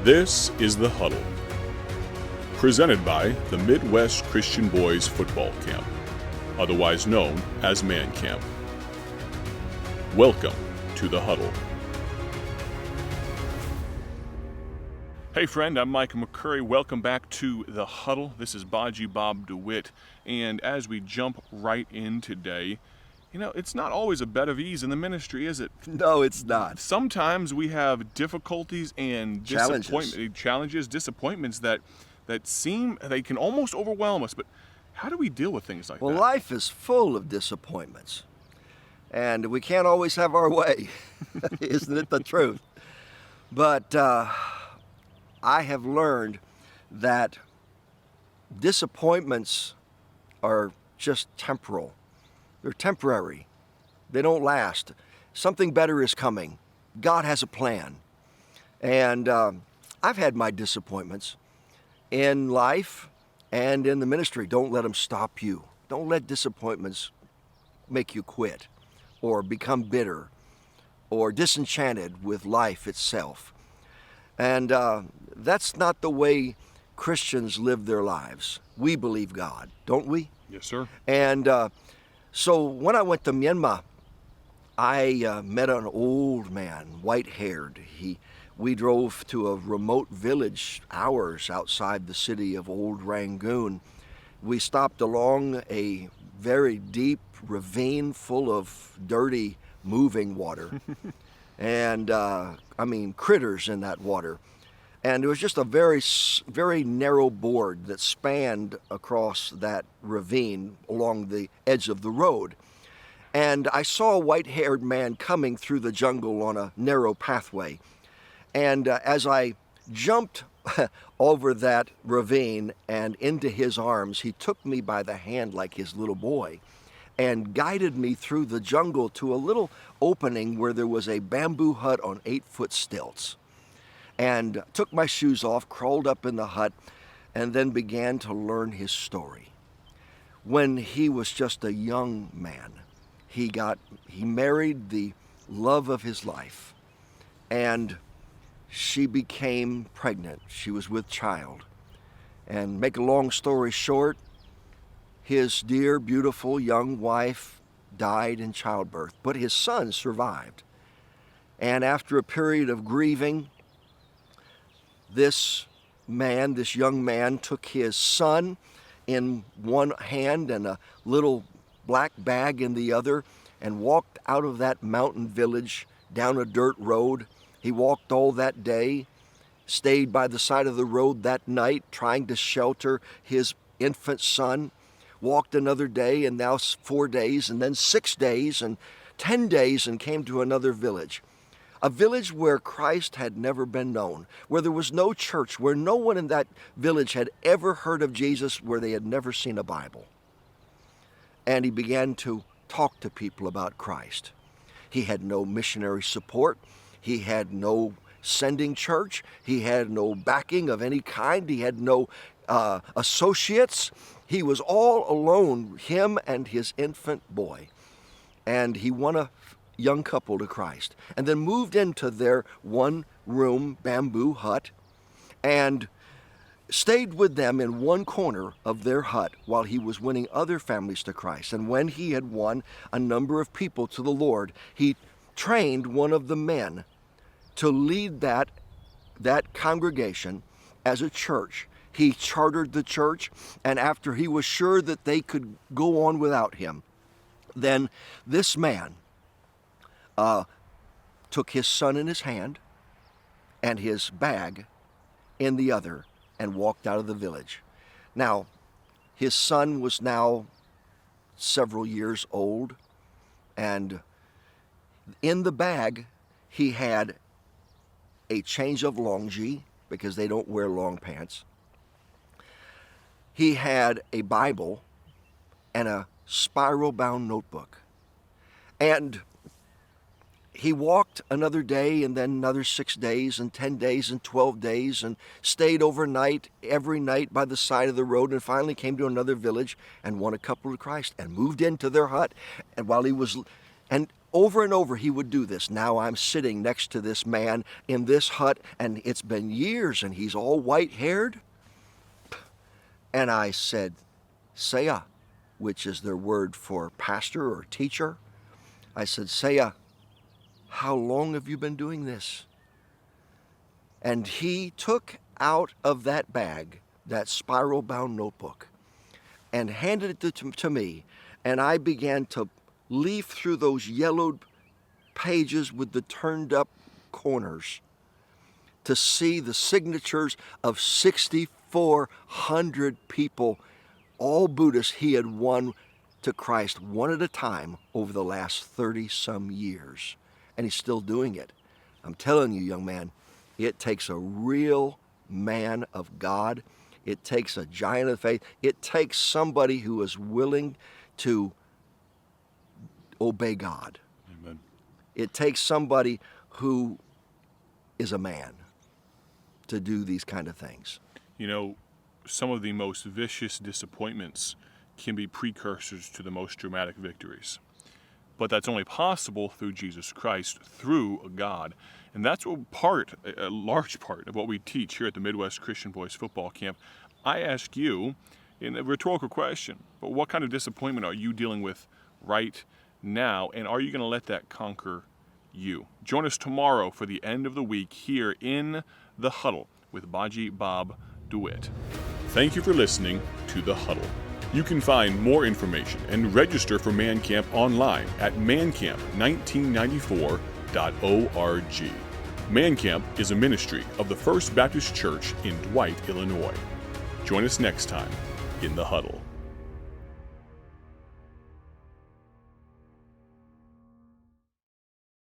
This is The Huddle, presented by the Midwest Christian Boys Football Camp, otherwise known as Man Camp. Welcome to The Huddle. Hey friend, I'm Mike McCurry. Welcome back to The Huddle. This is Baji Bob DeWitt, and as we jump right in today, it's not always a bed of ease in the ministry, is it? No, it's not. Sometimes we have difficulties and disappointments that seem they can almost overwhelm us. But how do we deal with things like that? Well, life is full of disappointments, and we can't always have our way. Isn't it the truth? But I have learned that disappointments are just temporal. They're temporary. They don't last. Something better is coming. God has a plan. And I've had my disappointments in life and in the ministry. Don't let them stop you. Don't let disappointments make you quit or become bitter or disenchanted with life itself. And that's not the way Christians live their lives. We believe God, don't we? Yes, sir. And so when I went to Myanmar, I met an old man, white-haired. We drove to a remote village hours outside the city of Old Rangoon. We stopped along a very deep ravine full of dirty, moving water. And, critters in that water. And it was just a very, very narrow board that spanned across that ravine along the edge of the road. And I saw a white-haired man coming through the jungle on a narrow pathway. And as I jumped over that ravine and into his arms, he took me by the hand like his little boy and guided me through the jungle to a little opening where there was a bamboo hut on 8-foot stilts. And took my shoes off, crawled up in the hut, and then began to learn his story. When he was just a young man, he married the love of his life, and she became pregnant. She was with child. And make a long story short, his dear, beautiful young wife died in childbirth, but his son survived. And after a period of grieving, this young man took his son in one hand and a little black bag in the other and walked out of that mountain village down a dirt road. He walked all that day, stayed by the side of the road that night trying to shelter his infant son, walked another day, and now 4 days, and then 6 days and 10 days, and came to another village. A village where Christ had never been known, where there was no church, where no one in that village had ever heard of Jesus, where they had never seen a Bible. And he began to talk to people about Christ. He had no missionary support. He had no sending church. He had no backing of any kind. He had no associates. He was all alone, him and his infant boy. And he won a young couple to Christ, and then moved into their one-room bamboo hut and stayed with them in one corner of their hut while he was winning other families to Christ. And when he had won a number of people to the Lord, he trained one of the men to lead that congregation as a church. He chartered the church, and after he was sure that they could go on without him, then this man took his son in his hand and his bag in the other and walked out of the village. Now, his son was now several years old, and in the bag he had a change of longi, because they don't wear long pants. He had a Bible and a spiral-bound notebook. And he walked another day, and then another 6 days, and 10 days, and 12 days, and stayed overnight, every night by the side of the road, and finally came to another village and won a couple to Christ and moved into their hut. And while he was, and over and over he would do this. Now I'm sitting next to this man in this hut, and it's been years, and he's all white-haired. And I said, Saya, which is their word for pastor or teacher. I said, Saya, how long have you been doing this? And he took out of that bag that spiral-bound notebook and handed it to me, and I began to leaf through those yellowed pages with the turned up corners to see the signatures of 6,400 people, all Buddhists he had won to Christ one at a time over the last 30-some years. And he's still doing it. I'm telling you, young man, it takes a real man of God. It takes a giant of faith. It takes somebody who is willing to obey God. Amen. It takes somebody who is a man to do these kind of things. You know, some of the most vicious disappointments can be precursors to the most dramatic victories. But that's only possible through Jesus Christ, through God. And that's a large part of what we teach here at the Midwest Christian Boys Football Camp. I ask you, in a rhetorical question, but what kind of disappointment are you dealing with right now, and are you going to let that conquer you? Join us tomorrow for the end of the week here in The Huddle with Baji Bob DeWitt. Thank you for listening to The Huddle. You can find more information and register for Man Camp online at mancamp1994.org. Man Camp is a ministry of the First Baptist Church in Dwight, Illinois. Join us next time in The Huddle.